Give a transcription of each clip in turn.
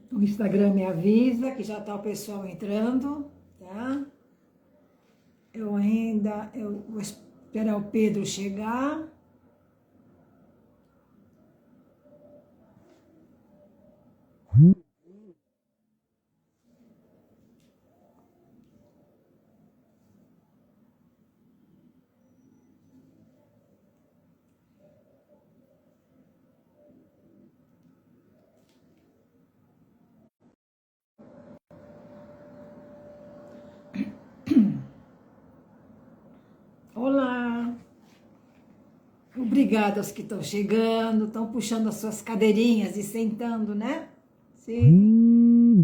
O Instagram me avisa que já está o pessoal entrando, tá? Eu vou esperar o Pedro chegar. Olá! Obrigada aos que estão chegando, estão puxando as suas cadeirinhas e sentando, né? Sim.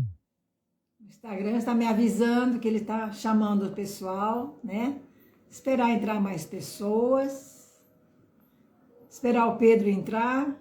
O Instagram está me avisando que ele está chamando o pessoal, né? Esperar entrar mais pessoas. Esperar o Pedro entrar.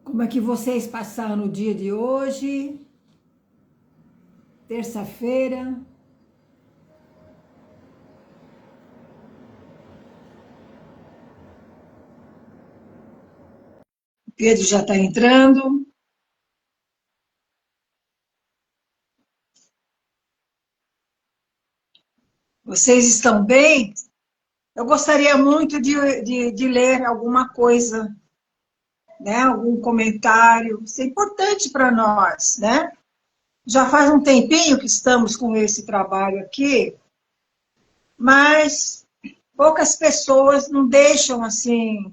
Como é que vocês passaram o dia de hoje? Terça-feira. Pedro já está entrando. Vocês estão bem? Eu gostaria muito de ler alguma coisa, né? Algum comentário. Isso é importante para nós, né? Já faz um tempinho que estamos com esse trabalho aqui, mas poucas pessoas não deixam assim.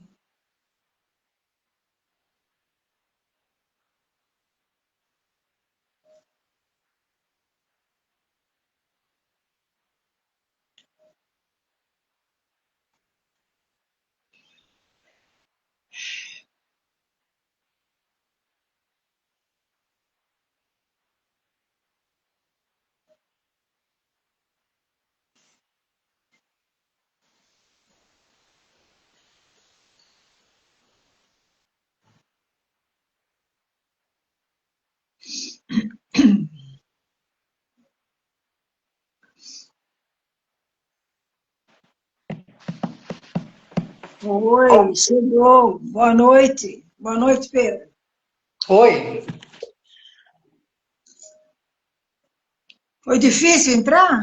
Oi, chegou. Boa noite. Boa noite, Pedro. Oi. Foi difícil entrar?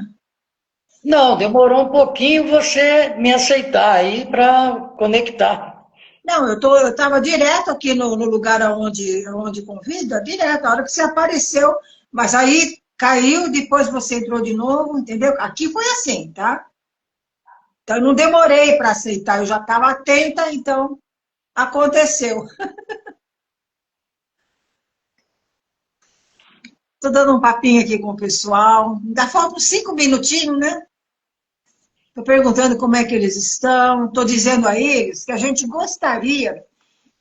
Não, demorou um pouquinho você me aceitar aí para conectar. Não, eu estava direto aqui no lugar onde convida, direto, a hora que você apareceu, mas aí caiu, depois você entrou de novo, entendeu? Aqui foi assim, tá? Então eu não demorei para aceitar, eu já estava atenta, então aconteceu. Estou dando um papinho aqui com o pessoal, ainda faltam 5 minutinhos, né? Estou perguntando como é que eles estão, estou dizendo a eles que a gente gostaria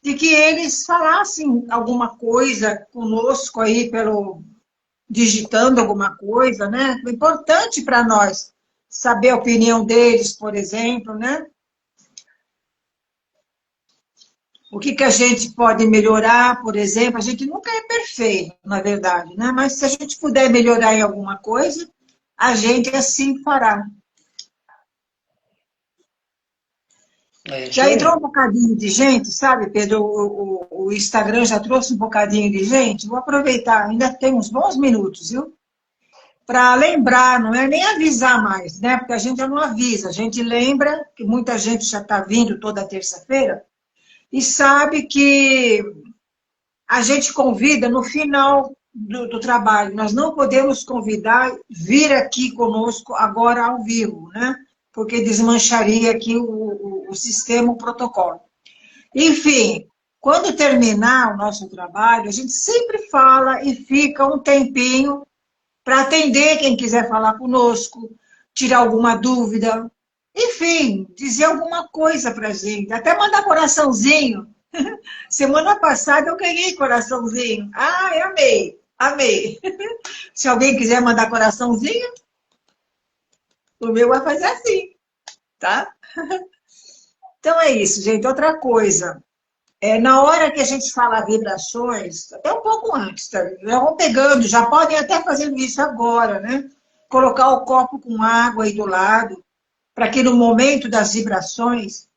de que eles falassem alguma coisa conosco aí pelo digitando alguma coisa, né? É importante para nós saber a opinião deles, por exemplo, né? O que a gente pode melhorar, por exemplo, a gente nunca é perfeito, na verdade, né? Mas se a gente puder melhorar em alguma coisa, a gente assim fará. É isso Já aí. entrou um bocadinho de gente, sabe, Pedro? O Instagram já trouxe um bocadinho de gente. Vou aproveitar, ainda tem uns bons minutos, viu? Para lembrar, não é nem avisar mais, né? Porque a gente já não avisa, a gente lembra que muita gente já está vindo toda terça-feira e sabe que a gente convida no final do trabalho. Nós não podemos convidar vir aqui conosco agora ao vivo, né? Porque desmancharia aqui o sistema, o protocolo. Enfim, quando terminar o nosso trabalho, a gente sempre fala e fica um tempinho para atender quem quiser falar conosco, tirar alguma dúvida, enfim, dizer alguma coisa para a gente, até mandar coraçãozinho. Semana passada eu ganhei coraçãozinho. Ah, eu amei, amei. Se alguém quiser mandar coraçãozinho, o meu vai fazer assim, tá? Então é isso, gente. Outra coisa, na hora que a gente fala vibrações, até um pouco antes, tá? Já vão pegando, já podem até fazer isso agora, né? Colocar o copo com água aí do lado, para que no momento das vibrações,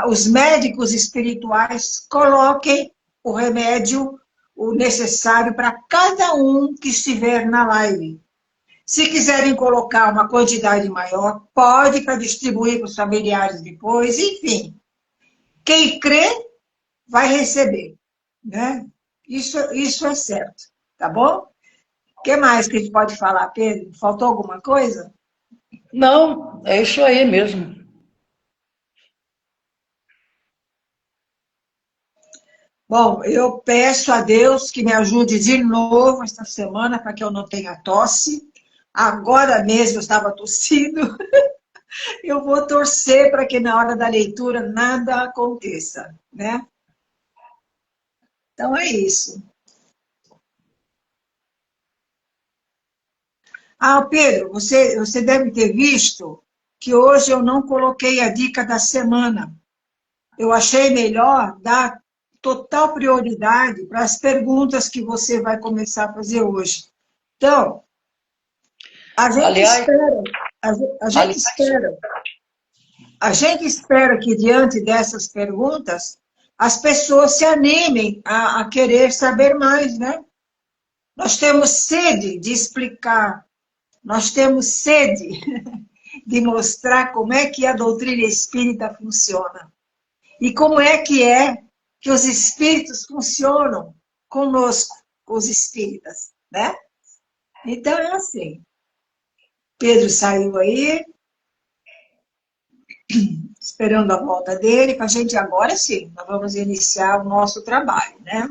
os médicos espirituais coloquem o remédio, o necessário para cada um que estiver na live. Se quiserem colocar uma quantidade maior, pode para distribuir para os familiares depois, enfim. Quem crê vai receber, né? Isso é certo, tá bom? O que mais que a gente pode falar, Pedro? Faltou alguma coisa? Não, é isso aí mesmo. Bom, eu peço a Deus que me ajude de novo esta semana para que eu não tenha tosse. Agora mesmo eu estava tossindo. Eu vou torcer para que na hora da leitura nada aconteça, né? Então é isso. Ah, Pedro, você deve ter visto que hoje eu não coloquei a dica da semana. Eu achei melhor dar total prioridade para as perguntas que você vai começar a fazer hoje. Então, a gente Aliás, espera, a gente aliás, espera, a gente espera que diante dessas perguntas as pessoas se animem a querer saber mais, né? Nós temos sede de explicar, nós temos sede de mostrar como é que a doutrina espírita funciona. E como é que os espíritos funcionam conosco, com os espíritas, né? Então é assim. Pedro saiu aí, esperando a volta dele, para a gente agora sim, nós vamos iniciar o nosso trabalho, né?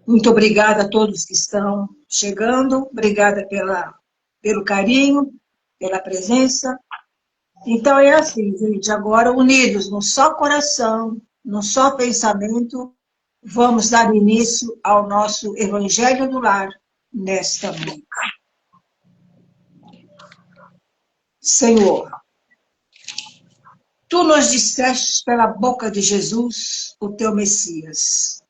Muito obrigada a todos que estão chegando, obrigada pelo carinho, pela presença. Então é assim, gente, agora unidos num só coração, num só pensamento, vamos dar início ao nosso Evangelho do Lar nesta noite. Senhor, tu nos disseste pela boca de Jesus, o teu Messias.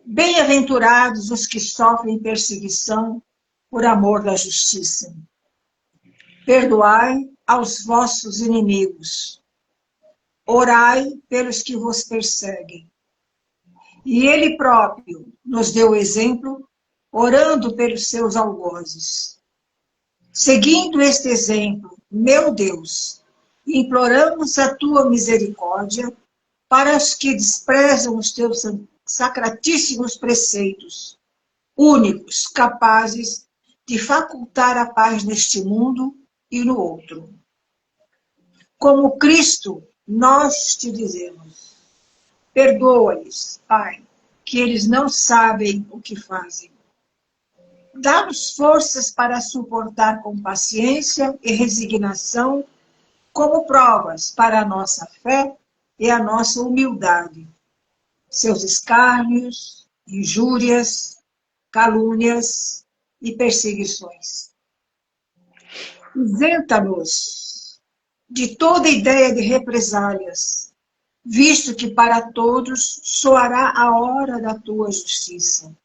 Bem-aventurados os que sofrem perseguição por amor da justiça. Perdoai aos vossos inimigos. Orai pelos que vos perseguem. E ele próprio nos deu exemplo, orando pelos seus algozes. Seguindo este exemplo, meu Deus, imploramos a tua misericórdia para os que desprezam os teus sacratíssimos preceitos, únicos, capazes de facultar a paz neste mundo e no outro. Como Cristo, nós te dizemos, perdoa-lhes, Pai, que eles não sabem o que fazem. Dá-nos forças para suportar com paciência e resignação como provas para a nossa fé e a nossa humildade. Seus escárnios, injúrias, calúnias e perseguições. Isenta-nos de toda ideia de represálias, visto que para todos soará a hora da tua justiça.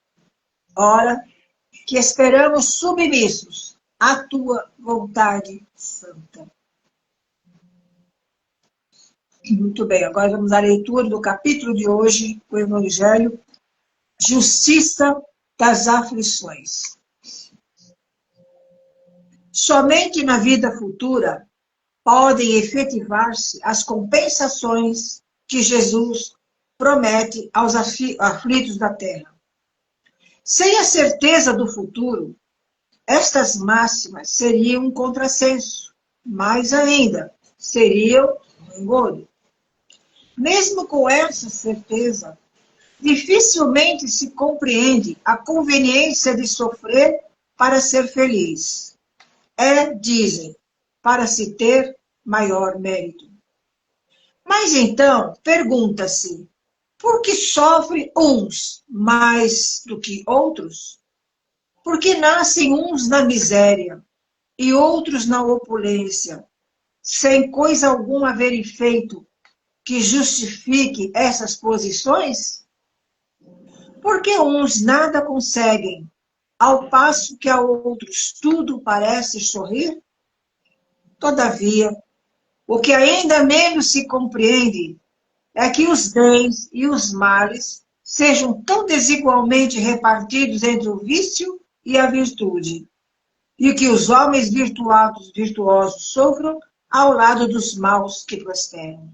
Hora que esperamos submissos à tua vontade santa. Muito bem, agora vamos à leitura do capítulo de hoje, o Evangelho, Justiça das Aflições. Somente na vida futura podem efetivar-se as compensações que Jesus promete aos aflitos da terra. Sem a certeza do futuro, estas máximas seriam um contrassenso, mais ainda, seriam um engodo. Mesmo com essa certeza, dificilmente se compreende a conveniência de sofrer para ser feliz. Dizem, para se ter maior mérito. Mas então, pergunta-se, por que sofrem uns mais do que outros? Por que nascem uns na miséria e outros na opulência, sem coisa alguma haverem feito que justifique essas posições? Porque uns nada conseguem, ao passo que a outros tudo parece sorrir? Todavia, o que ainda menos se compreende é que os bens e os males sejam tão desigualmente repartidos entre o vício e a virtude, e que os homens virtuosos sofram ao lado dos maus que prosperam.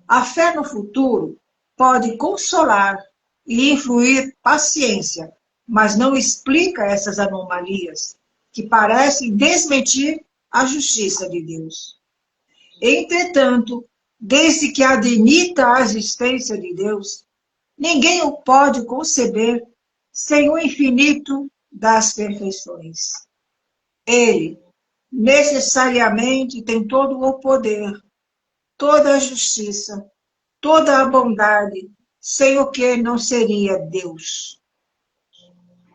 A fé no futuro pode consolar e influir paciência, mas não explica essas anomalias que parecem desmentir a justiça de Deus. Entretanto, desde que admita a existência de Deus, ninguém o pode conceber sem o infinito das perfeições. Ele necessariamente tem todo o poder, toda a justiça, toda a bondade, sem o que não seria Deus.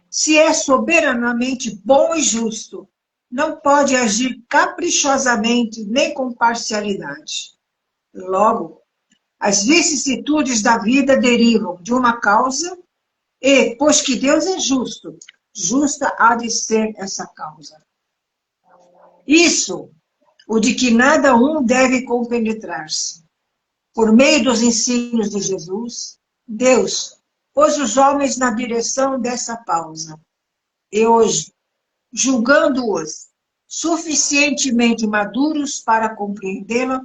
Se é soberanamente bom e justo, não pode agir caprichosamente nem com parcialidade. Logo, as vicissitudes da vida derivam de uma causa e, pois que Deus é justo, justa há de ser essa causa. Isso, o de que nada um deve compenetrar-se. Por meio dos ensinos de Jesus, Deus pôs os homens na direção dessa causa. E hoje, julgando-os suficientemente maduros para compreendê-la,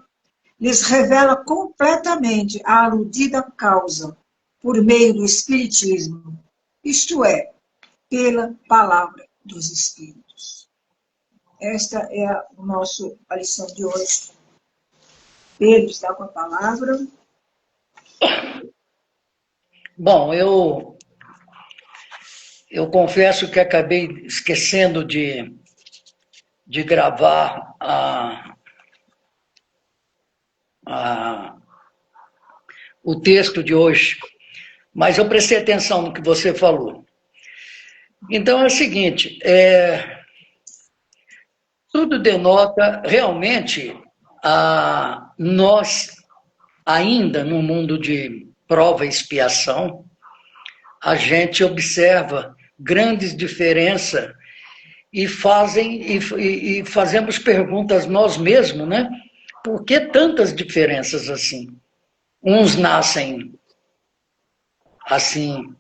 lhes revela completamente a aludida causa por meio do Espiritismo, isto é, pela palavra dos Espíritos. Esta é a lição de hoje. Pedro está com a palavra. Bom, eu confesso que acabei esquecendo de gravar o texto de hoje, mas eu prestei atenção no que você falou. Então é o seguinte, tudo denota realmente nós, ainda no mundo de prova e expiação, a gente observa grandes diferenças e fazemos perguntas nós mesmos, né? Por que tantas diferenças assim? Uns nascem assim,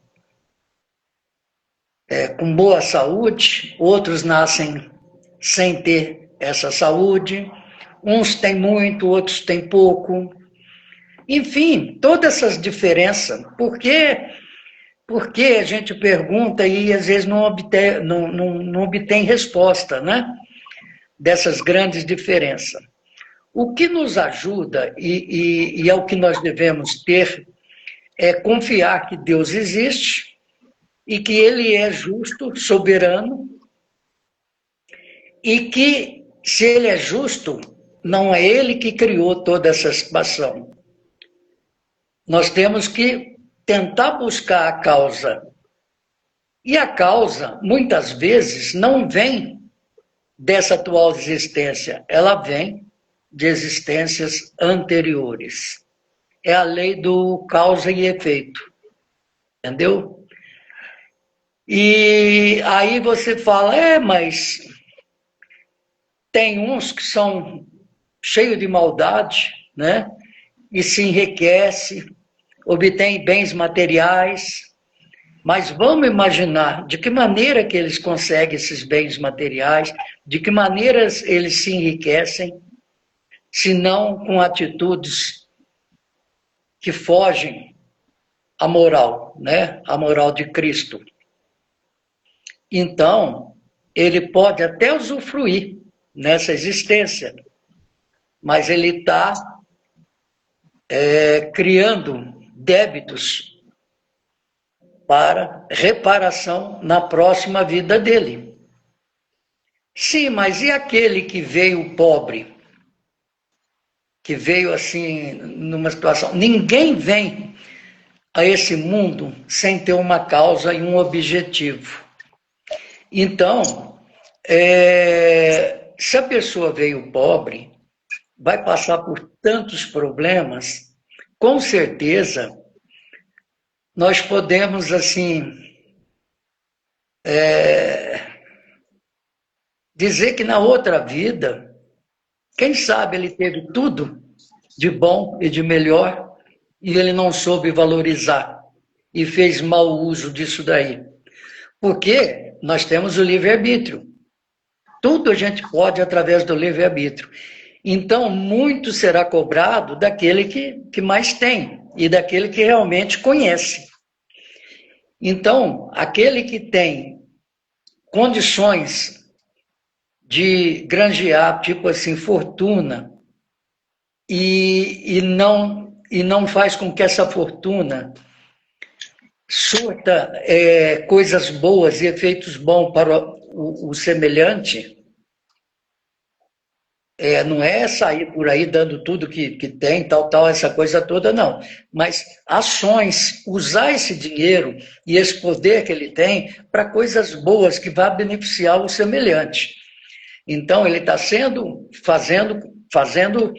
com boa saúde, outros nascem sem ter essa saúde, uns têm muito, outros têm pouco. Enfim, todas essas diferenças. Por que a gente pergunta e às vezes não obtém resposta, né? Dessas grandes diferenças. O que nos ajuda, e é o que nós devemos ter, é confiar que Deus existe e que Ele é justo, soberano, e que, se Ele é justo, não é Ele que criou toda essa situação. Nós temos que tentar buscar a causa. E a causa, muitas vezes, não vem dessa atual existência, ela vem de existências anteriores. É a lei do causa e efeito. Entendeu? E aí você fala, mas tem uns que são cheios de maldade, né? E se enriquece, obtém bens materiais, mas vamos imaginar de que maneira que eles conseguem esses bens materiais, de que maneiras eles se enriquecem, se não com atitudes que fogem a moral, né? A moral de Cristo. Então, ele pode até usufruir nessa existência, mas ele está criando débitos para reparação na próxima vida dele. Sim, mas e aquele que veio pobre? Que veio assim, numa situação... Ninguém vem a esse mundo sem ter uma causa e um objetivo. Então, se a pessoa veio pobre, vai passar por tantos problemas, com certeza nós podemos, assim, dizer que na outra vida, quem sabe ele teve tudo de bom e de melhor e ele não soube valorizar e fez mau uso disso daí. Porque nós temos o livre-arbítrio. Tudo a gente pode através do livre-arbítrio. Então, muito será cobrado daquele que mais tem e daquele que realmente conhece. Então, aquele que tem condições de granjear, tipo assim, fortuna, e não faz com que essa fortuna surta coisas boas e efeitos bons para o semelhante, não é sair por aí dando tudo que tem, tal, essa coisa toda, não. Mas ações, usar esse dinheiro e esse poder que ele tem para coisas boas que vá beneficiar o semelhante. Então, ele está fazendo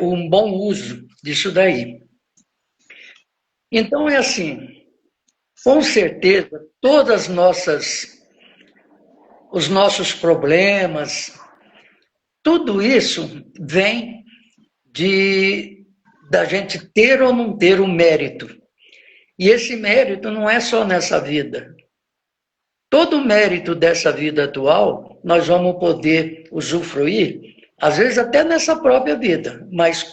um bom uso disso daí. Então, é assim, com certeza, os nossos problemas, tudo isso vem da gente ter ou não ter o mérito. E esse mérito não é só nessa vida. Todo o mérito dessa vida atual, nós vamos poder usufruir, às vezes até nessa própria vida, mas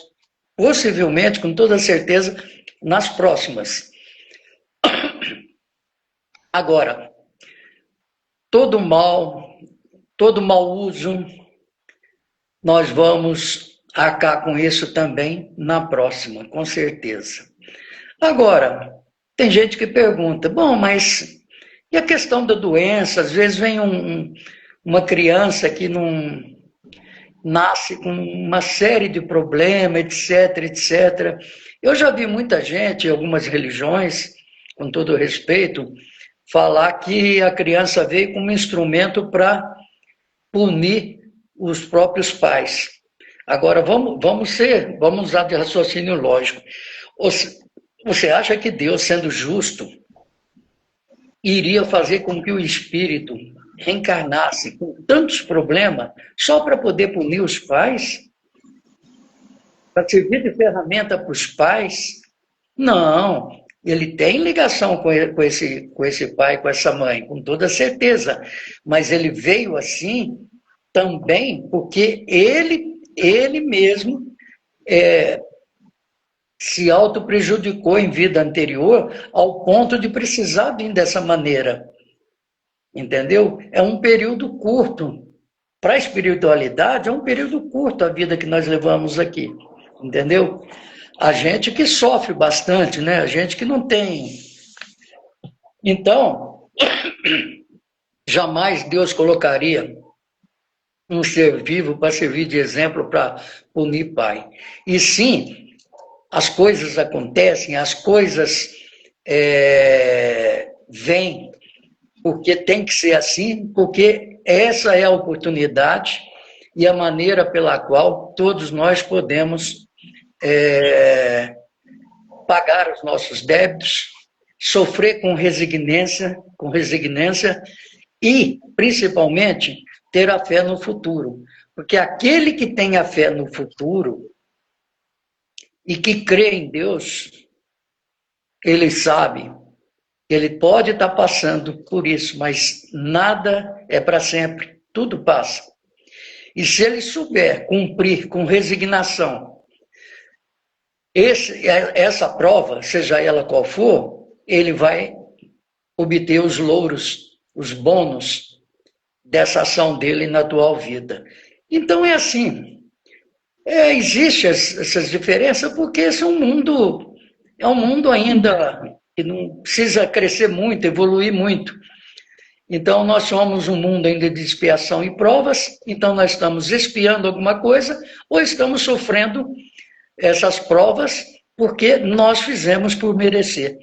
possivelmente, com toda certeza, nas próximas. Agora, todo mau uso, nós vamos arcar com isso também na próxima, com certeza. Agora, tem gente que pergunta, bom, mas e a questão da doença? Às vezes vem uma criança que não nasce com uma série de problemas, etc, etc. Eu já vi muita gente, em algumas religiões, com todo respeito, falar que a criança veio como instrumento para punir os próprios pais. Agora, vamos usar de raciocínio lógico. Você acha que Deus, sendo justo, iria fazer com que o espírito reencarnasse com tantos problemas só para poder punir os pais? Para servir de ferramenta para os pais? Não. Ele tem ligação com esse pai, com essa mãe, com toda certeza. Mas ele veio assim também porque ele mesmo se auto-prejudicou em vida anterior ao ponto de precisar vir dessa maneira. Entendeu? É um período curto. Para a espiritualidade, é um período curto a vida que nós levamos aqui. Entendeu? A gente que sofre bastante, né? A gente que não tem. Então, jamais Deus colocaria um ser vivo para servir de exemplo para punir pai. E sim, as coisas acontecem, as coisas vêm, porque tem que ser assim, porque essa é a oportunidade e a maneira pela qual todos nós podemos pagar os nossos débitos, sofrer com resignância e, principalmente, ter a fé no futuro. Porque aquele que tem a fé no futuro e que crê em Deus, ele sabe que ele pode estar passando por isso, mas nada é para sempre, tudo passa. E se ele souber cumprir com resignação essa prova, seja ela qual for, ele vai obter os louros, os bônus dessa ação dele na atual vida. Então é assim, existem essas diferenças porque esse é um mundo ainda que não precisa crescer muito, evoluir muito. Então nós somos um mundo ainda de expiação e provas, então nós estamos expiando alguma coisa ou estamos sofrendo essas provas porque nós fizemos por merecer.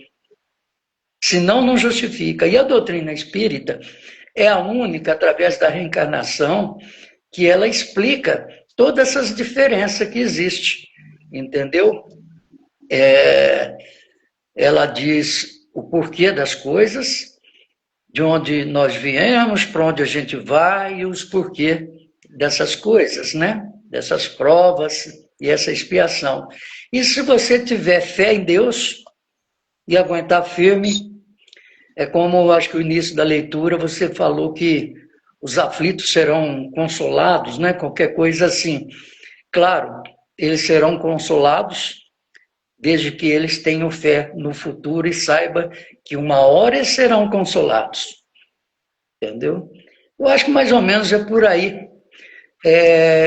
Senão, não justifica. E a doutrina espírita é a única, através da reencarnação, que ela explica todas essas diferenças que existem, entendeu? Ela diz o porquê das coisas, de onde nós viemos, para onde a gente vai e os porquê dessas coisas, né? Dessas provas e essa expiação. E se você tiver fé em Deus e aguentar firme, é como, acho que o início da leitura, você falou que os aflitos serão consolados, né? Qualquer coisa assim. Claro, eles serão consolados desde que eles tenham fé no futuro e saibam que uma hora eles serão consolados. Entendeu? Eu acho que mais ou menos é por aí.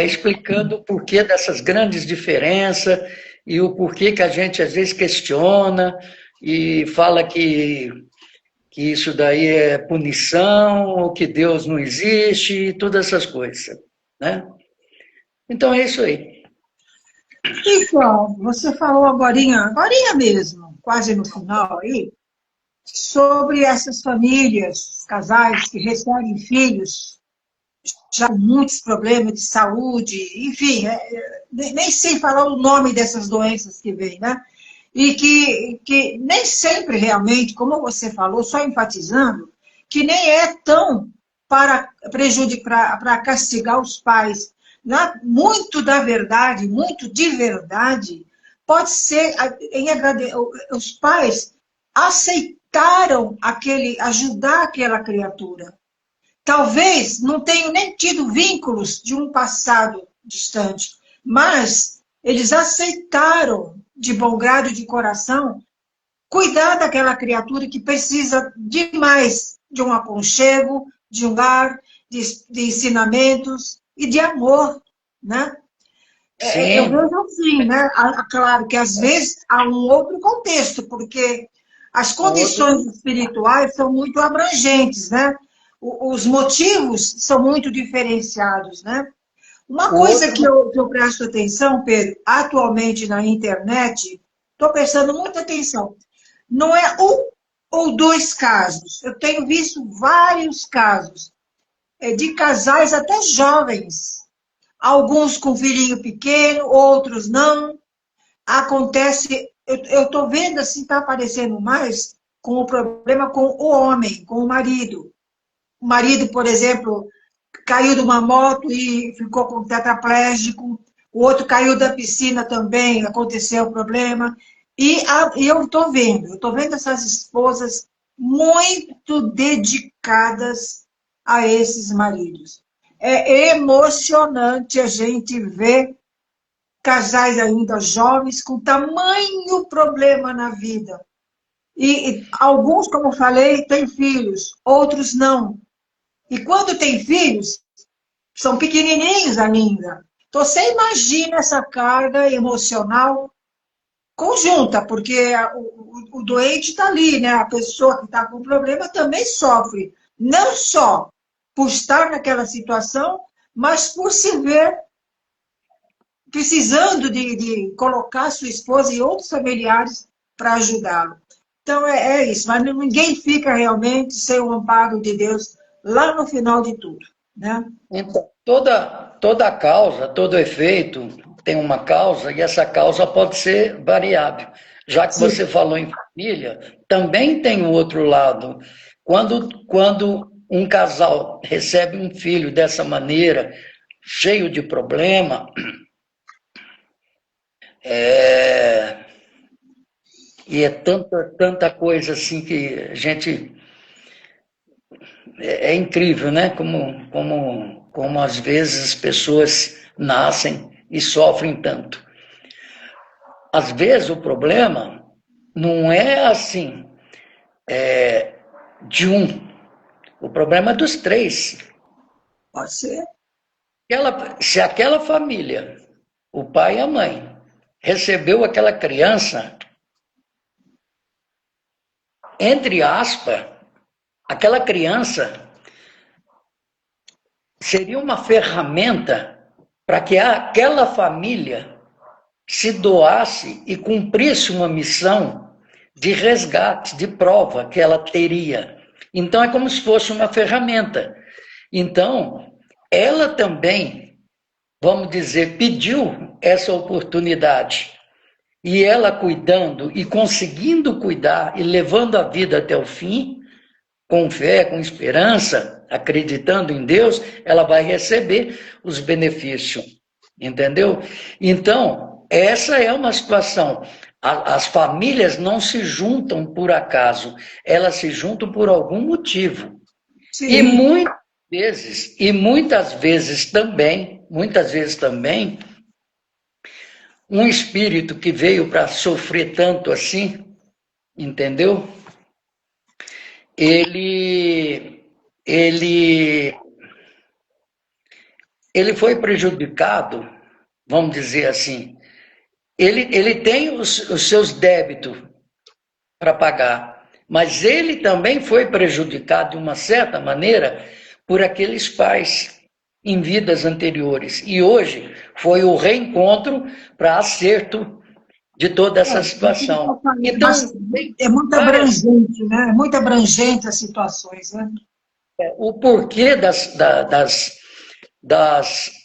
Explicando o porquê dessas grandes diferenças e o porquê que a gente às vezes questiona e fala que isso daí é punição, ou que Deus não existe, e todas essas coisas, né? Então é isso aí. Então, você falou agorinha mesmo, quase no final aí, sobre essas famílias, casais que recebem filhos, já com muitos problemas de saúde, enfim, nem sei falar o nome dessas doenças que vêm, né? E que nem sempre realmente, como você falou, só enfatizando, que nem é tão para prejudicar, para castigar os pais. Muito da verdade, muito de verdade, pode ser os pais aceitaram ajudar aquela criatura. Talvez não tenham nem tido vínculos de um passado distante, mas eles aceitaram de bom grado de coração cuidar daquela criatura que precisa demais de um aconchego, de um lar, de ensinamentos e de amor, né? Eu vejo assim, né? Claro que às vezes há um outro contexto, porque as condições espirituais são muito abrangentes, né? Os motivos são muito diferenciados, né? Uma coisa que eu presto atenção, Pedro, atualmente na internet, estou prestando muita atenção, não é um ou dois casos, eu tenho visto vários casos de casais até jovens, alguns com filhinho pequeno, outros não. Acontece, eu estou vendo assim, está aparecendo mais com o problema com o homem, com o marido. O marido, por exemplo, caiu de uma moto e ficou com tetraplégico, o outro caiu da piscina também, aconteceu o problema. E eu estou vendo essas esposas muito dedicadas a esses maridos. É emocionante a gente ver casais ainda jovens com tamanho problema na vida. E alguns, como eu falei, têm filhos, outros não. E quando tem filhos, são pequenininhos ainda. Então, você imagina essa carga emocional conjunta, porque o doente está ali, né? A pessoa que está com problema também sofre, não só por estar naquela situação, mas por se ver precisando de colocar sua esposa e outros familiares para ajudá-lo. Então, é isso, mas ninguém fica realmente sem o amparo de Deus lá no final de tudo, né? Então, toda causa, todo efeito tem uma causa e essa causa pode ser variável. Já que Sim. Você falou em família, também tem o outro lado. Quando um casal recebe um filho dessa maneira, cheio de problema, e é tanta coisa assim que a gente... É incrível, né? Como às vezes as pessoas nascem e sofrem tanto. às vezes o problema não é assim, de um. O problema é dos três. Pode ser. Se aquela família, o pai e a mãe, recebeu aquela criança, entre aspas, aquela criança seria uma ferramenta para que aquela família se doasse e cumprisse uma missão de resgate, de prova que ela teria. Então, é como se fosse uma ferramenta. Então, ela também, vamos dizer, pediu essa oportunidade. E ela cuidando e conseguindo cuidar e levando a vida até o fim, com fé, com esperança, acreditando em Deus, ela vai receber os benefícios. Entendeu? Então, essa é uma situação. As famílias não se juntam por acaso, elas se juntam por algum motivo. Sim. E muitas vezes também, um espírito que veio para sofrer tanto assim, entendeu? Ele foi prejudicado, vamos dizer assim. Ele tem os seus débitos para pagar, mas ele também foi prejudicado de uma certa maneira por aqueles pais em vidas anteriores. E hoje foi o reencontro para acerto de toda essa situação. Então, é muito abrangente, né? É muito abrangente as situações, né? O porquê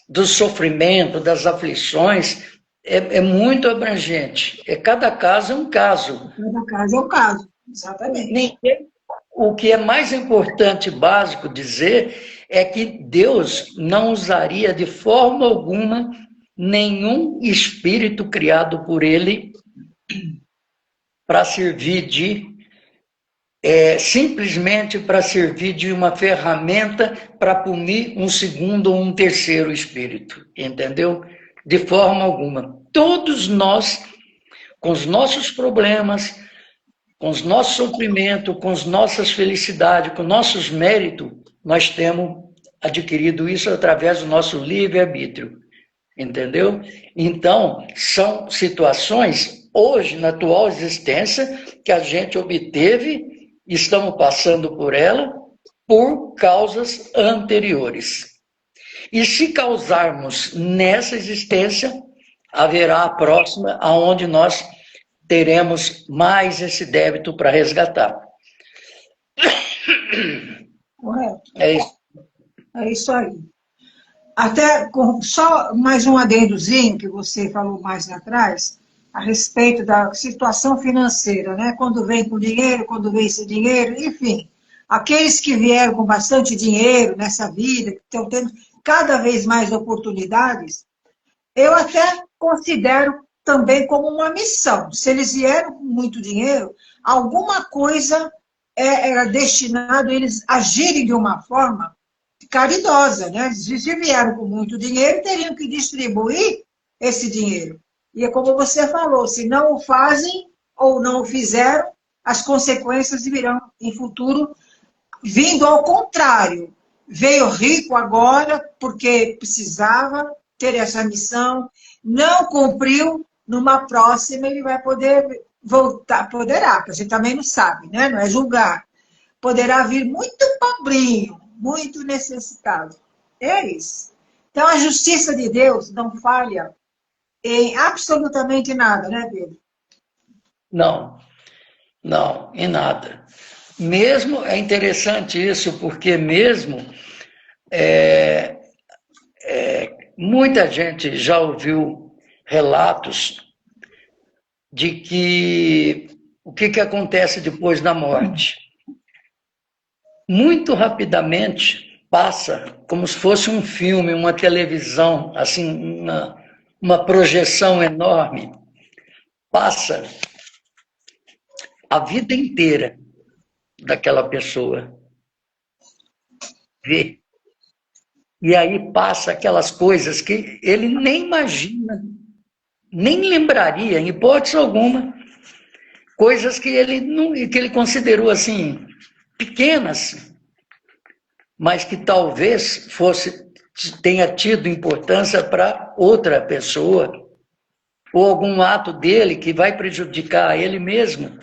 do sofrimento, das aflições, é muito abrangente. Cada caso é um caso. Cada caso é um caso, exatamente. O que é mais importante e básico dizer é que Deus não usaria de forma alguma nenhum espírito criado por Ele para servir simplesmente para servir de uma ferramenta para punir um segundo ou um terceiro espírito, entendeu? De forma alguma. Todos nós, com os nossos problemas, com os nossos sofrimentos, com as nossas felicidades, com nossos méritos, nós temos adquirido isso através do nosso livre-arbítrio, entendeu? Então, são situações, hoje, na atual existência, que a gente obteve, estamos passando por ela, por causas anteriores. E se causarmos nessa existência, haverá a próxima, aonde nós teremos mais esse débito para resgatar. Correto. É isso. É isso aí. Até só mais um adendozinho que você falou mais atrás, a respeito da situação financeira, né? Quando vem com dinheiro, quando vem sem dinheiro, enfim. Aqueles que vieram com bastante dinheiro nessa vida, que estão tendo cada vez mais oportunidades, eu até considero também como uma missão. Se eles vieram com muito dinheiro, alguma coisa era destinado a eles agirem de uma forma caridosa, né? Se vieram com muito dinheiro, teriam que distribuir esse dinheiro. E é como você falou, se não o fazem ou não o fizeram, as consequências virão em futuro, vindo ao contrário. Veio rico agora porque precisava ter essa missão, não cumpriu, numa próxima ele vai poder voltar, poderá, que a gente também não sabe, né? Não é julgar. Poderá vir muito pobrinho, muito necessitado. É isso. Então, a justiça de Deus não falha em absolutamente nada, né, Pedro? Não, em nada. Mesmo, é interessante isso, porque mesmo muita gente já ouviu relatos de que o que acontece depois da morte. Muito rapidamente passa como se fosse um filme, uma televisão, assim, uma projeção enorme. Passa a vida inteira daquela pessoa. Vê. E aí passa aquelas coisas que ele nem imagina nem lembraria, em hipótese alguma, coisas que ele considerou assim pequenas, mas que talvez tenha tido importância para outra pessoa, ou algum ato dele que vai prejudicar a ele mesmo,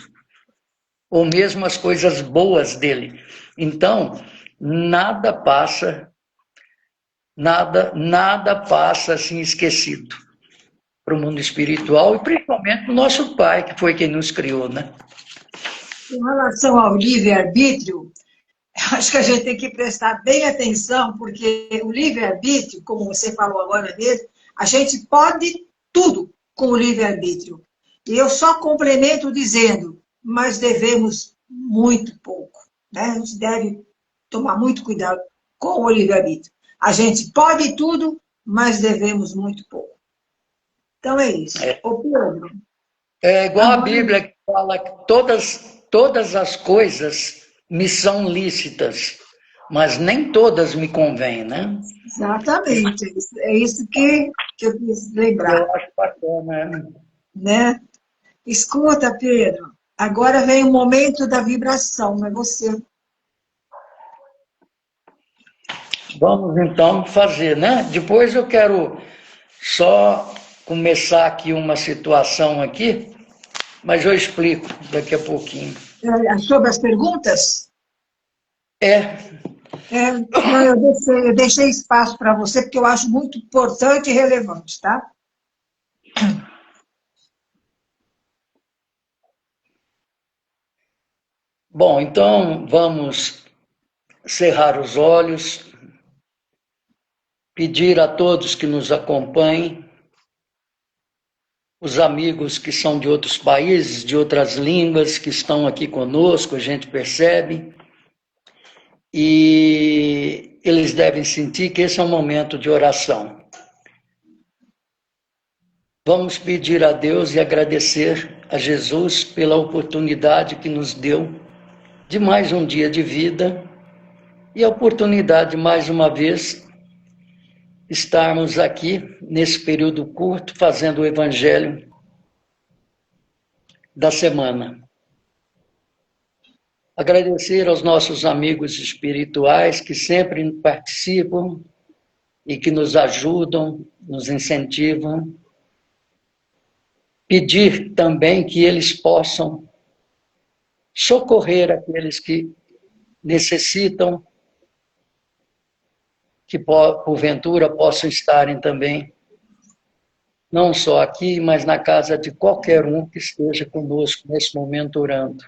ou mesmo as coisas boas dele. Então, nada passa assim esquecido para o mundo espiritual, e principalmente o nosso Pai, que foi quem nos criou, né? Com relação ao livre-arbítrio, acho que a gente tem que prestar bem atenção, porque o livre-arbítrio, como você falou agora mesmo, a gente pode tudo com o livre-arbítrio. E eu só complemento dizendo, mas devemos muito pouco. Né? A gente deve tomar muito cuidado com o livre-arbítrio. A gente pode tudo, mas devemos muito pouco. Então é isso. Ô, Pedro. É igual a Bíblia que fala que todas as coisas me são lícitas, mas nem todas me convêm, né? Exatamente. É isso que eu quis lembrar. Eu acho bacana. Né? Escuta, Pedro. Agora vem o momento da vibração, é você. Vamos então fazer, né? Depois eu quero só começar aqui uma situação aqui, mas eu explico daqui a pouquinho. Sobre as perguntas? É. Não, eu deixei espaço para você, porque eu acho muito importante e relevante, tá? Bom, então vamos cerrar os olhos, pedir a todos que nos acompanhem, os amigos que são de outros países, de outras línguas, que estão aqui conosco, a gente percebe, e eles devem sentir que esse é um momento de oração. Vamos pedir a Deus e agradecer a Jesus pela oportunidade que nos deu de mais um dia de vida e a oportunidade, mais uma vez, estarmos aqui nesse período curto fazendo o Evangelho da semana. Agradecer aos nossos amigos espirituais que sempre participam e que nos ajudam, nos incentivam. Pedir também que eles possam socorrer aqueles que necessitam, que porventura possam estarem também, não só aqui, mas na casa de qualquer um que esteja conosco nesse momento orando.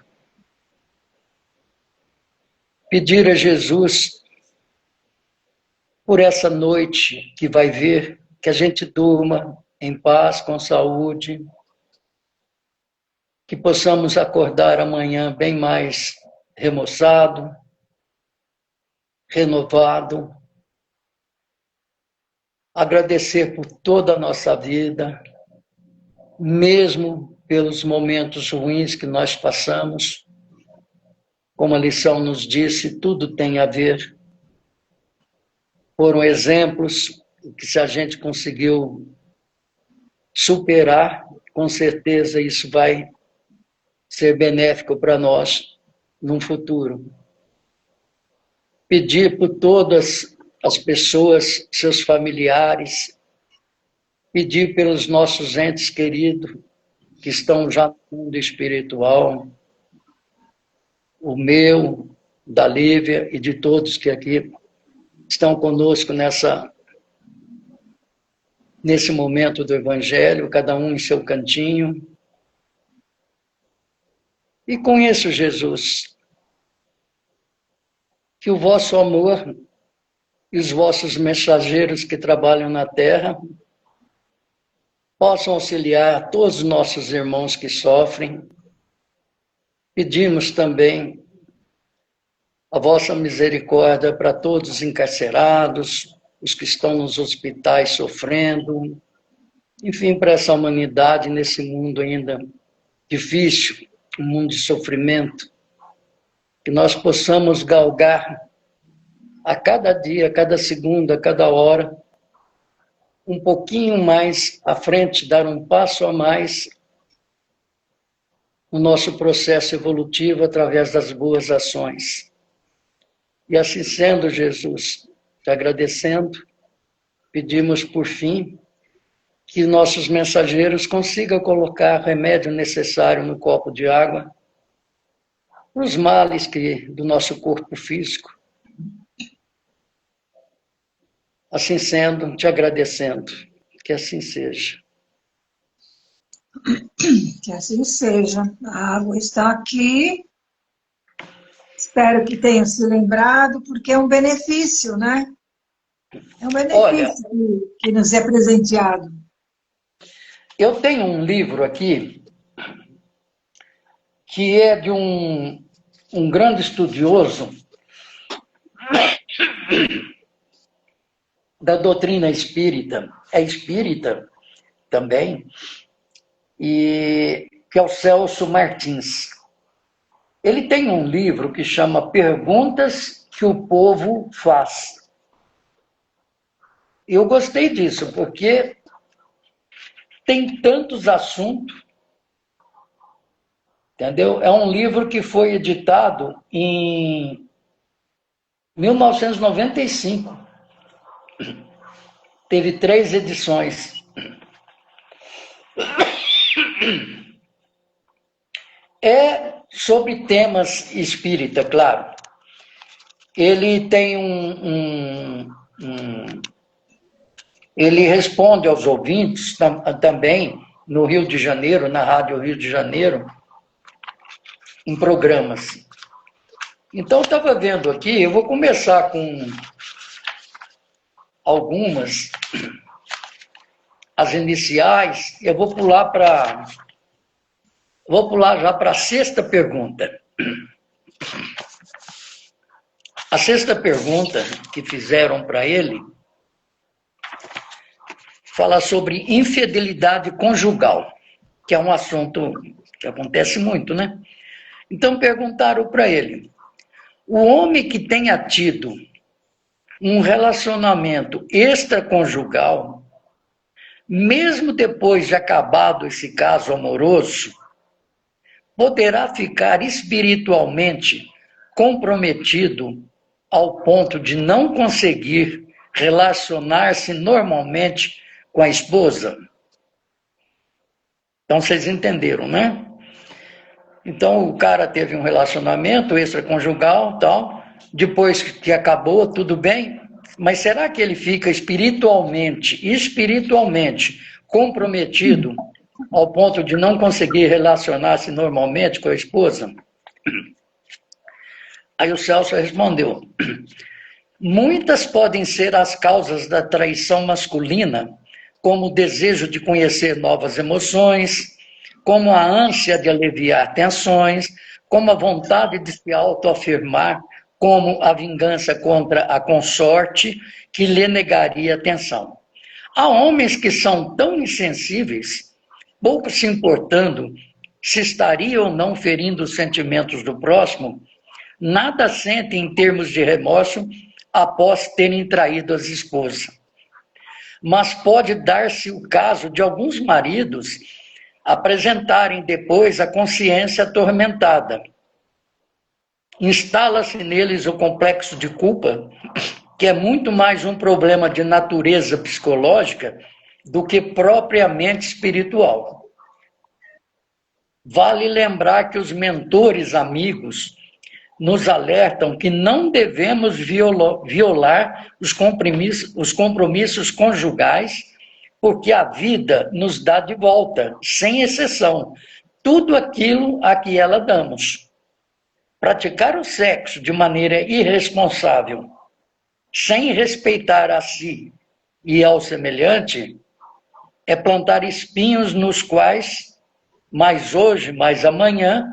Pedir a Jesus por essa noite que vai vir, que a gente durma em paz, com saúde, que possamos acordar amanhã bem mais remoçado, renovado, agradecer por toda a nossa vida, mesmo pelos momentos ruins que nós passamos. Como a lição nos disse, tudo tem a ver. Foram exemplos que, se a gente conseguiu superar, com certeza isso vai ser benéfico para nós no futuro. Pedir por todas as pessoas, seus familiares, pedir pelos nossos entes queridos que estão já no mundo espiritual, o meu, da Lívia e de todos que aqui estão conosco nesse momento do Evangelho, cada um em seu cantinho. E conheço Jesus. Que o vosso amor e os vossos mensageiros que trabalham na terra possam auxiliar todos os nossos irmãos que sofrem. Pedimos também a vossa misericórdia para todos os encarcerados, os que estão nos hospitais sofrendo, enfim, para essa humanidade nesse mundo ainda difícil, um mundo de sofrimento, que nós possamos galgar a cada dia, a cada segundo, a cada hora, um pouquinho mais à frente, dar um passo a mais no nosso processo evolutivo através das boas ações. E assim sendo, Jesus, te agradecendo, pedimos por fim que nossos mensageiros consigam colocar remédio necessário no copo de água para os males do nosso corpo físico. Assim sendo, te agradecendo, que assim seja. Que assim seja. A água está aqui. Espero que tenham se lembrado, porque é um benefício, né? É um benefício. Olha, que nos é presenteado. Eu tenho um livro aqui que é de um grande estudioso da doutrina espírita, é espírita também, e que é o Celso Martins. Ele tem um livro que chama Perguntas que o Povo Faz. Eu gostei disso, porque tem tantos assuntos, entendeu? É um livro que foi editado em 1995. Teve 3 edições. É sobre temas espírita, claro. Ele tem ele responde aos ouvintes também no Rio de Janeiro, na Rádio Rio de Janeiro, em programas. Então, eu estava vendo aqui, eu vou começar com algumas, as iniciais, eu vou pular já para a 6ª pergunta. A 6ª pergunta que fizeram para ele fala sobre infidelidade conjugal, que é um assunto que acontece muito, né? Então perguntaram para ele: o homem que tenha tido um relacionamento extraconjugal, mesmo depois de acabado esse caso amoroso, poderá ficar espiritualmente comprometido ao ponto de não conseguir relacionar-se normalmente com a esposa? Então, vocês entenderam, né? Então, o cara teve um relacionamento extraconjugal, tal, depois que acabou, tudo bem, mas será que ele fica espiritualmente comprometido ao ponto de não conseguir relacionar-se normalmente com a esposa? Aí o Celso respondeu: muitas podem ser as causas da traição masculina, como o desejo de conhecer novas emoções, como a ânsia de aliviar tensões, como a vontade de se autoafirmar, como a vingança contra a consorte que lhe negaria atenção. Há homens que são tão insensíveis, pouco se importando se estaria ou não ferindo os sentimentos do próximo, nada sentem em termos de remorso após terem traído as esposas. Mas pode dar-se o caso de alguns maridos apresentarem depois a consciência atormentada. Instala-se neles o complexo de culpa, que é muito mais um problema de natureza psicológica do que propriamente espiritual. Vale lembrar que os mentores amigos nos alertam que não devemos violar os compromissos conjugais, porque a vida nos dá de volta, sem exceção, tudo aquilo a que ela damos. Praticar o sexo de maneira irresponsável, sem respeitar a si e ao semelhante, é plantar espinhos nos quais, mais hoje, mais amanhã,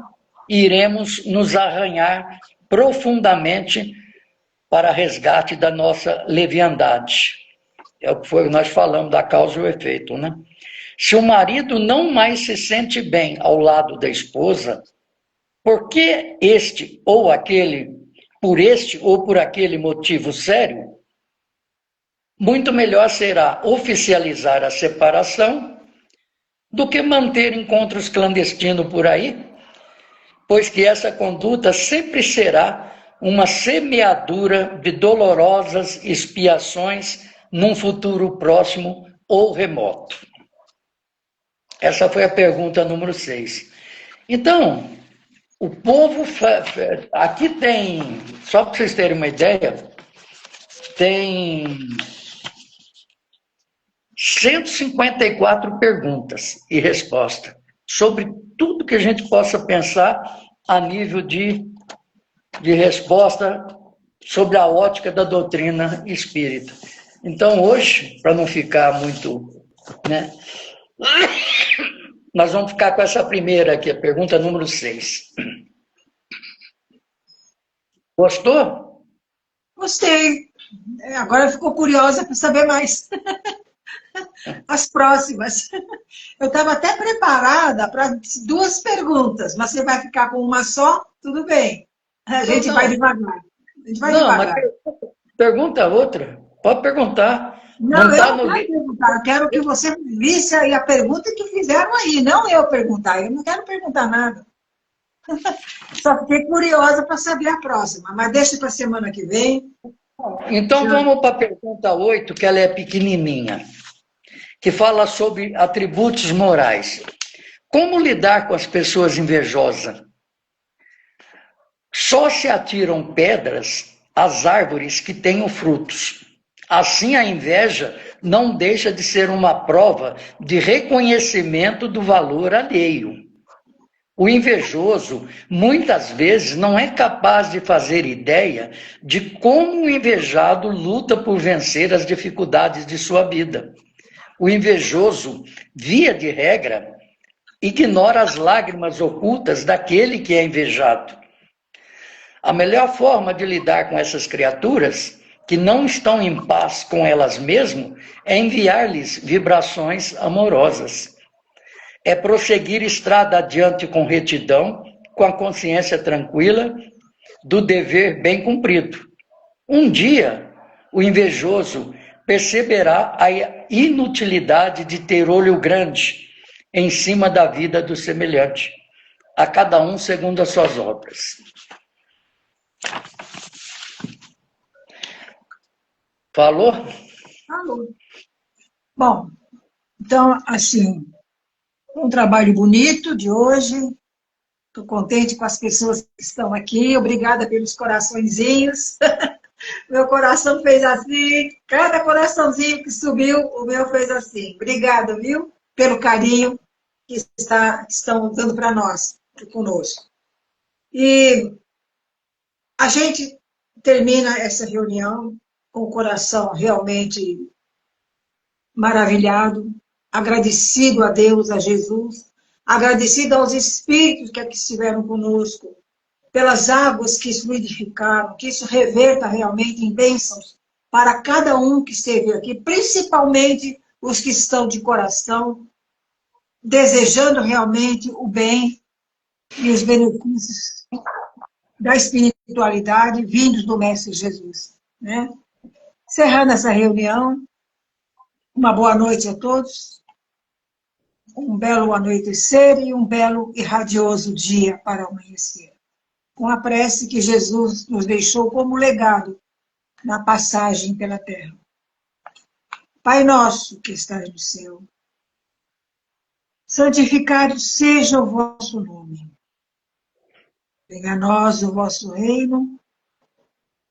iremos nos arranhar profundamente para resgate da nossa leviandade. É o que nós falamos da causa e o efeito, né? Se o marido não mais se sente bem ao lado da esposa, por que por este ou por aquele motivo sério, muito melhor será oficializar a separação do que manter encontros clandestinos por aí, pois que essa conduta sempre será uma semeadura de dolorosas expiações num futuro próximo ou remoto. Essa foi a pergunta número 6. Então, o povo... Aqui tem, só para vocês terem uma ideia, tem 154 perguntas e respostas sobre tudo que a gente possa pensar a nível de resposta sobre a ótica da doutrina espírita. Então, hoje, para não ficar muito... né, nós vamos ficar com essa primeira aqui, a pergunta número 6. Gostou? Gostei. Agora ficou curiosa para saber mais. As próximas. Eu estava até preparada para 2 perguntas, mas você vai ficar com uma só? Tudo bem. A gente vai devagar. A gente vai devagar. Mas pergunta outra. Pode perguntar. Não, eu não quero perguntar. Eu quero que você visse aí a pergunta que fizeram aí, não eu perguntar. Eu não quero perguntar nada. Só fiquei curiosa para saber a próxima, mas deixa para a semana que vem. Então vamos para a pergunta 8, que ela é pequenininha, que fala sobre atributos morais. Como lidar com as pessoas invejosas? Só se atiram pedras às árvores que tenham frutos. Assim, a inveja não deixa de ser uma prova de reconhecimento do valor alheio. O invejoso, muitas vezes, não é capaz de fazer ideia de como o invejado luta por vencer as dificuldades de sua vida. O invejoso, via de regra, ignora as lágrimas ocultas daquele que é invejado. A melhor forma de lidar com essas criaturas, que não estão em paz com elas mesmas, é enviar-lhes vibrações amorosas. É prosseguir estrada adiante com retidão, com a consciência tranquila do dever bem cumprido. Um dia, o invejoso perceberá a inutilidade de ter olho grande em cima da vida do semelhante, a cada um segundo as suas obras. Falou? Falou. Bom, então, assim, um trabalho bonito de hoje. Estou contente com as pessoas que estão aqui. Obrigada pelos coraçõezinhos. Meu coração fez assim. Cada coraçãozinho que subiu, o meu fez assim. Obrigada, viu? Pelo carinho que estão dando para nós, conosco. E a gente termina essa reunião com o coração realmente maravilhado, agradecido a Deus, a Jesus, agradecido aos espíritos que aqui estiveram conosco, pelas águas que fluidificaram, que isso reverta realmente em bênçãos para cada um que esteve aqui, principalmente os que estão de coração, desejando realmente o bem e os benefícios da espiritualidade vindos do Mestre Jesus, né? Encerrando essa reunião, uma boa noite a todos, um belo anoitecer e um belo e radioso dia para amanhecer. Com a prece que Jesus nos deixou como legado na passagem pela terra. Pai nosso que estás no céu, santificado seja o vosso nome. Venha a nós o vosso reino,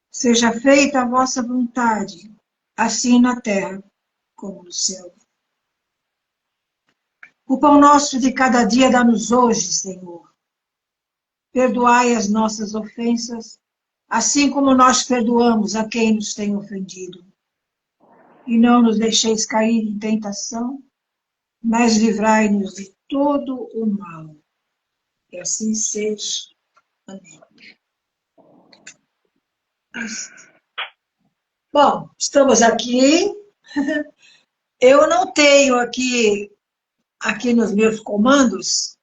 seja feita a vossa vontade, assim na terra como no céu. O pão nosso de cada dia dá-nos hoje, Senhor. Perdoai as nossas ofensas, assim como nós perdoamos a quem nos tem ofendido. E não nos deixeis cair em tentação, mas livrai-nos de todo o mal. Que assim seja. Amém. Bom, estamos aqui. Eu não tenho aqui nos meus comandos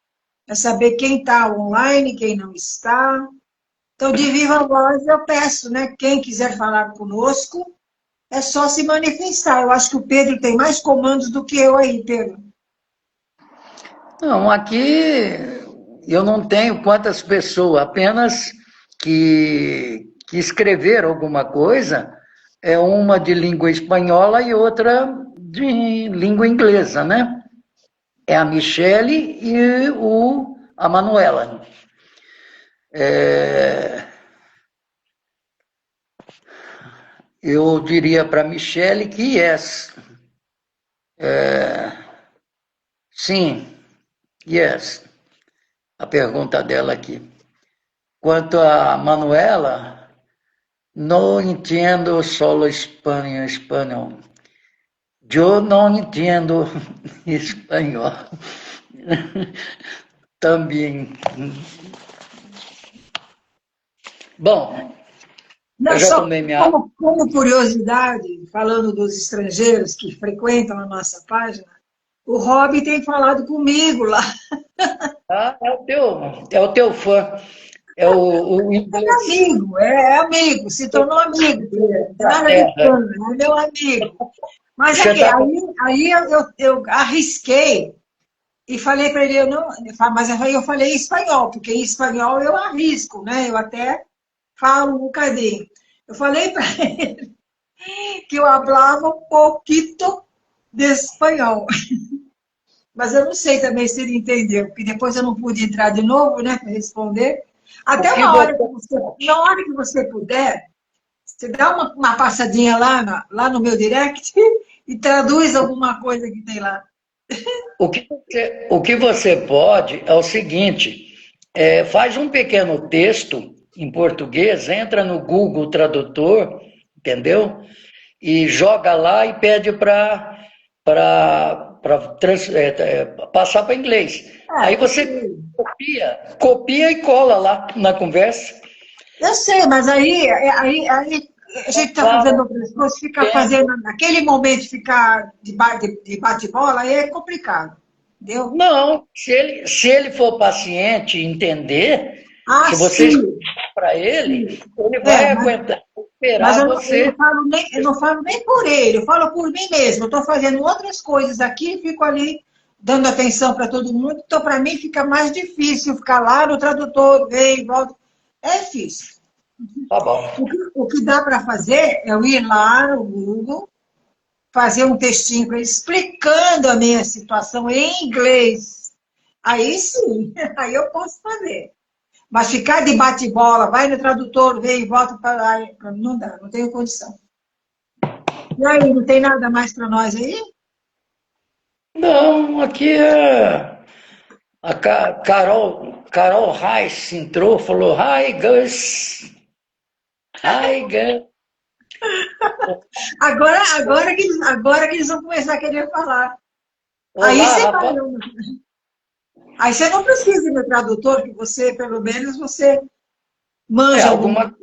para saber quem está online, quem não está. Então, de viva voz, eu peço, né? Quem quiser falar conosco, é só se manifestar. Eu acho que o Pedro tem mais comandos do que eu aí, Pedro. Não, aqui eu não tenho quantas pessoas, apenas que escreveram alguma coisa, é uma de língua espanhola e outra de língua inglesa, né? É a Michele e a Manuela. Eu diria para a Michele que yes. Sim, yes. A pergunta dela aqui. Quanto a Manuela, no entiendo solo espanhol. Eu não entendo espanhol. Também. Bom, Não, eu já só tomei minha água. como curiosidade, falando dos estrangeiros que frequentam a nossa página, o Rob tem falado comigo lá. Ah, é o teu fã. É o inglês É amigo, se tornou amigo, Pedro. Não tem da nada de terra. fã, é meu amigo. Mas Você aqui, está com. aí eu arrisquei e falei para ele, eu não, mas aí eu falei em espanhol, porque em espanhol eu arrisco, né? Eu até falo um bocadinho. Eu falei para ele que eu falava um pouquinho de espanhol. Mas eu não sei também se ele entendeu, porque depois eu não pude entrar de novo, né, para responder. O Até que uma hora você. que você, na hora que você puder, você dá uma passadinha lá, lá no meu direct e traduz alguma coisa que tem lá. O que você pode é o seguinte: faz um pequeno texto em português, entra no Google Tradutor, entendeu? E joga lá e pede para passar para inglês. Aí você copia e cola lá na conversa. Eu sei, mas aí a gente está fazendo Fala, outras coisas, ficar entende? fazendo, naquele momento, ficar de bate-bola, aí é complicado, entendeu? Não, se ele for paciente e entender, Ah, se você sim, explicar para ele, sim. ele É, vai aguentar mas esperar você. eu não falo nem por ele, eu falo por mim mesmo. Eu estou fazendo outras coisas aqui, fico ali dando atenção para todo mundo, então para mim fica mais difícil ficar lá no tradutor, vem, volta. É difícil. Tá bom. O que dá para fazer é eu ir lá no Google, fazer um textinho para ele explicando a minha situação em inglês. Aí sim, aí eu posso fazer. Mas ficar de bate-bola, vai no tradutor, vem e volta para lá, não dá, não tenho condição. E aí, não tem nada mais para nós aí? Não, aqui a Carol Reis entrou, falou, hi, Gus. Hi, Gus. Agora que eles vão começar a querer falar. Aí Olá, você vai, rapaz. aí você não precisa ir no tradutor, que você, pelo menos, você É manja alguma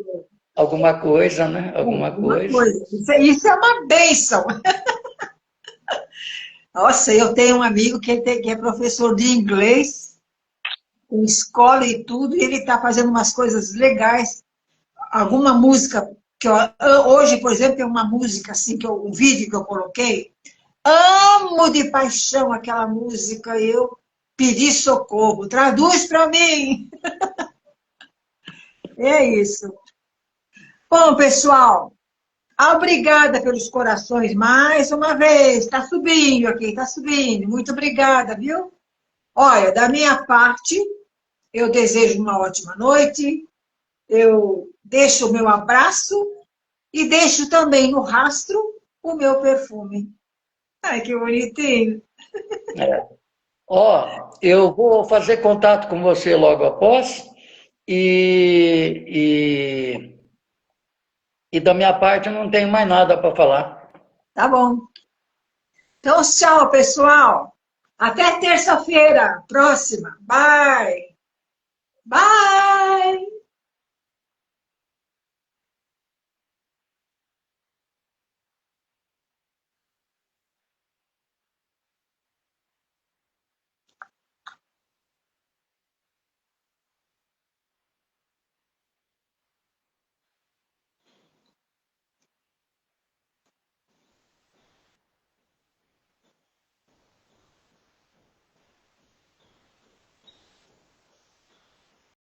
alguma coisa, né? Alguma alguma coisa. coisa. Isso é uma bênção. Nossa, eu tenho um amigo que é professor de inglês, com escola e tudo, e ele está fazendo umas coisas legais. Alguma música, hoje, por exemplo, tem uma música, assim, um vídeo que eu coloquei. Amo de paixão aquela música, eu pedi socorro. Traduz para mim. É isso. Bom, pessoal, obrigada pelos corações mais uma vez. Está subindo aqui, está subindo. Muito obrigada, viu? Olha, da minha parte, eu desejo uma ótima noite. Eu deixo o meu abraço e deixo também no rastro o meu perfume. Ai, que bonitinho. É. Ó, eu vou fazer contato com você logo após e, e da minha parte não tenho mais nada para falar. Tá bom. Então, tchau, pessoal. Até terça-feira próxima. Bye. Bye.